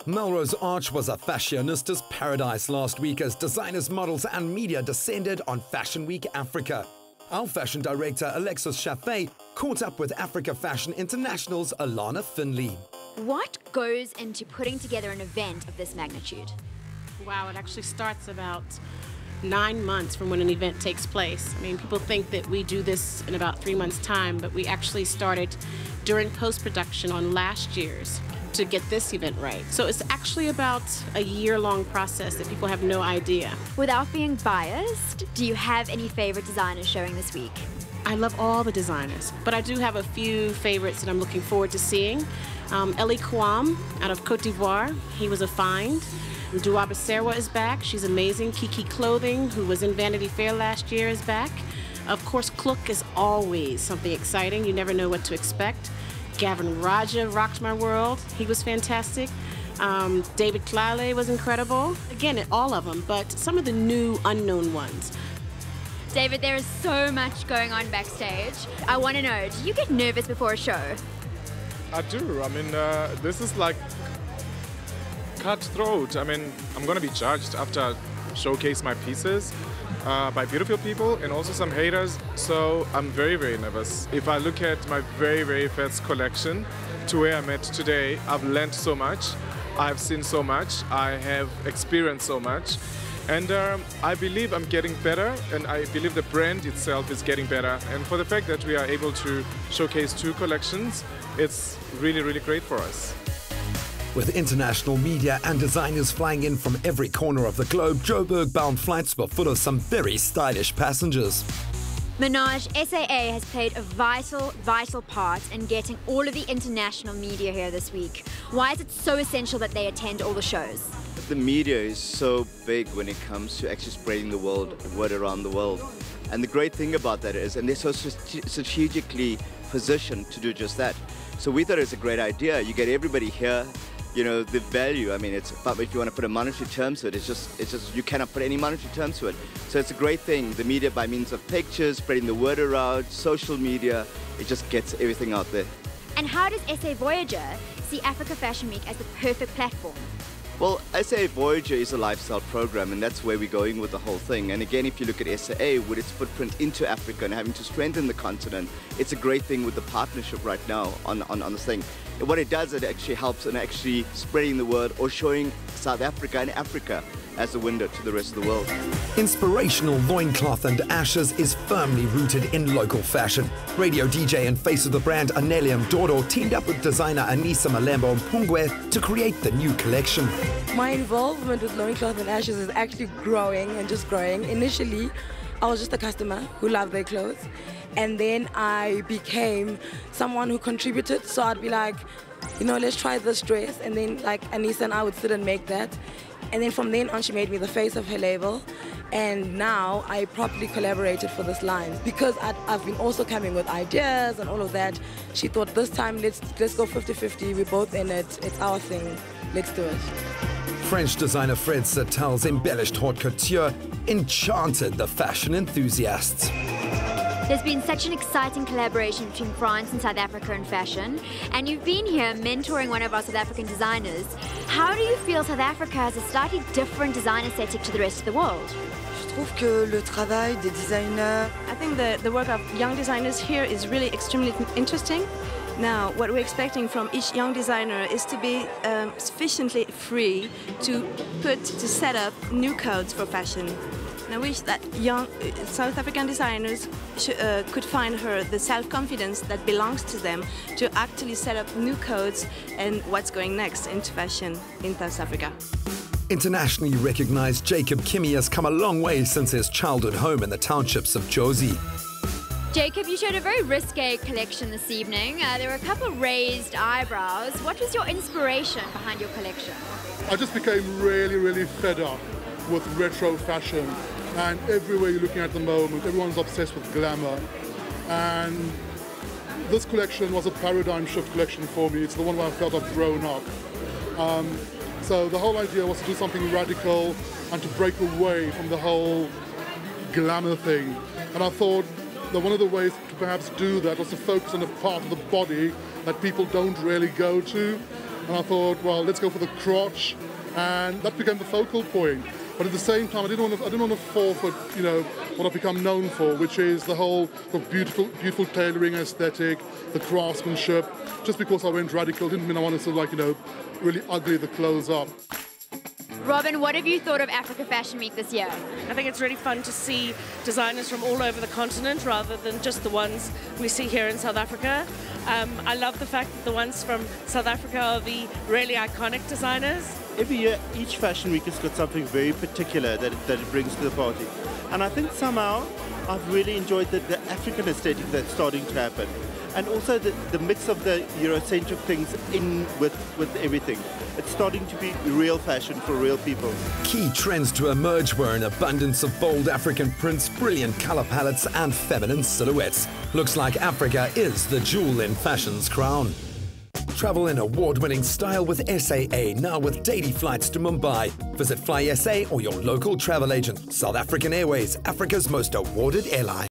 Melrose Arch was a fashionista's paradise last week as designers, models and media descended on Fashion Week Africa. Our fashion director, Alexis Chaffee, caught up with Africa Fashion International's Alana Finley. What goes into putting together an event of this magnitude? Wow, it actually starts about 9 months from when an event takes place. I mean, people think that we do this in about 3 months' time, but we actually started during post-production on last year's to get this event right. So it's actually about a year-long process that people have no idea. Without being biased, do you have any favorite designers showing this week? I love all the designers, but I do have a few favorites that I'm looking forward to seeing. Elie Kouam out of Cote d'Ivoire, he was a find. Dua Baserwa is back, she's amazing. Kiki Clothing, who was in Vanity Fair last year, is back. Of course, Klook is always something exciting, you never know what to expect. Gavin Raja rocked my world, he was fantastic. David Klale was incredible. Again, all of them, but some of the new unknown ones. David, there is so much going on backstage. I want to know, do you get nervous before a show? I do. I mean, this is like cutthroat. I mean, I'm going to be judged after I showcase my pieces by beautiful people and also some haters. So I'm very, very nervous. If I look at my very, very first collection to where I'm at today, I've learned so much. I've seen so much. I have experienced so much. And I believe I'm getting better, and I believe the brand itself is getting better. And for the fact that we are able to showcase 2 collections, it's really, really great for us. With international media and designers flying in from every corner of the globe, Joburg-bound flights were full of some very stylish passengers. Minaj, SAA has played a vital part in getting all of the international media here this week. Why is it so essential that they attend all the shows? The media is so big when it comes to actually spreading the word around the world. And the great thing about that is, and they're so strategically positioned to do just that. So we thought it was a great idea. You get everybody here, you know, the value, I mean, but if you want to put a monetary term to it, it's just, you cannot put any monetary terms to it. So it's a great thing. The media, by means of pictures, spreading the word around, social media, it just gets everything out there. And how does SA Voyager see Africa Fashion Week as the perfect platform? Well, SAA Voyager is a lifestyle program, and that's where we're going with the whole thing. And again, if you look at SAA with its footprint into Africa and having to strengthen the continent, it's a great thing with the partnership right now on this thing. And what it does, it actually helps in actually spreading the word or showing South Africa and Africa as a window to the rest of the world. Inspirational loincloth and ashes is firmly rooted in local fashion. Radio DJ and face of the brand Anelium Dodo teamed up with designer Anisa Malembo Mpungwe to create the new collection. My involvement with loincloth and ashes is actually growing and just growing. Initially, I was just a customer who loved their clothes, and then I became someone who contributed. So I'd be like, you know, let's try this dress, and then like Anisa and I would sit and make that. And then from then on, she made me the face of her label. And now I properly collaborated for this line. Because I've been also coming with ideas and all of that, she thought this time, let's go 50-50. We're both in it. It's our thing. Let's do it. French designer Fred Sattel's embellished haute couture enchanted the fashion enthusiasts. There's been such an exciting collaboration between France and South Africa in fashion, and you've been here mentoring one of our South African designers. How do you feel South Africa has a slightly different design aesthetic to the rest of the world? Je trouve que le travail des designers. I think the work of young designers here is really extremely interesting. Now, what we're expecting from each young designer is to be sufficiently free to set up new codes for fashion. And I wish that young South African designers could find the self-confidence that belongs to them to actually set up new codes and what's going next into fashion in South Africa. Internationally recognized Jacob Kimmie has come a long way since his childhood home in the townships of Jozi. Jacob, you showed a very risque collection this evening. There were a couple of raised eyebrows. What was your inspiration behind your collection? I just became really, really fed up with retro fashion. And everywhere you're looking at the moment, everyone's obsessed with glamour. And this collection was a paradigm shift collection for me. It's the one where I felt I've grown up. So the whole idea was to do something radical and to break away from the whole glamour thing. And I thought that one of the ways to perhaps do that was to focus on a part of the body that people don't really go to. and I thought, well, let's go for the crotch, and that became the focal point. But at the same time, I didn't want to fall for, you know, what I've become known for, which is the whole beautiful tailoring aesthetic, the craftsmanship. Just because I went radical didn't mean I wanted to, like, you know, really ugly the clothes up. Robin, what have you thought of Africa Fashion Week this year? I think it's really fun to see designers from all over the continent rather than just the ones we see here in South Africa. I love the fact that the ones from South Africa are the really iconic designers. Every year, each fashion week has got something very particular that it brings to the party. And I think somehow I've really enjoyed the African aesthetic that's starting to happen. And also the mix of the Eurocentric things in with everything. It's starting to be real fashion for real people. Key trends to emerge were an abundance of bold African prints, brilliant color palettes and feminine silhouettes. Looks like Africa is the jewel in fashion's crown. Travel in award-winning style with SAA, now with daily flights to Mumbai. Visit Fly SA or your local travel agent. South African Airways, Africa's most awarded airline.